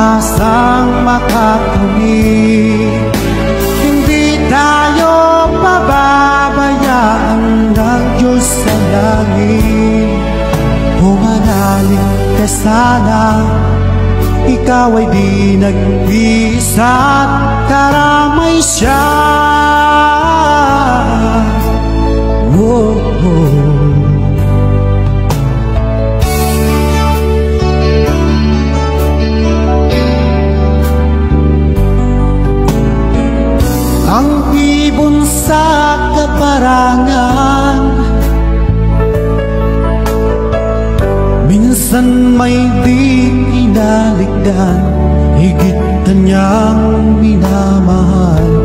pag-asang makakamit. Hindi tayo pababayaan ng Diyos sa langit. Humanaling ka sana, ikaw ay di nag-iisa't karamay siya. Oh, oh. Ang ibon sa kaparangan, minsan may di inaligdan, higit na niyang minamahal.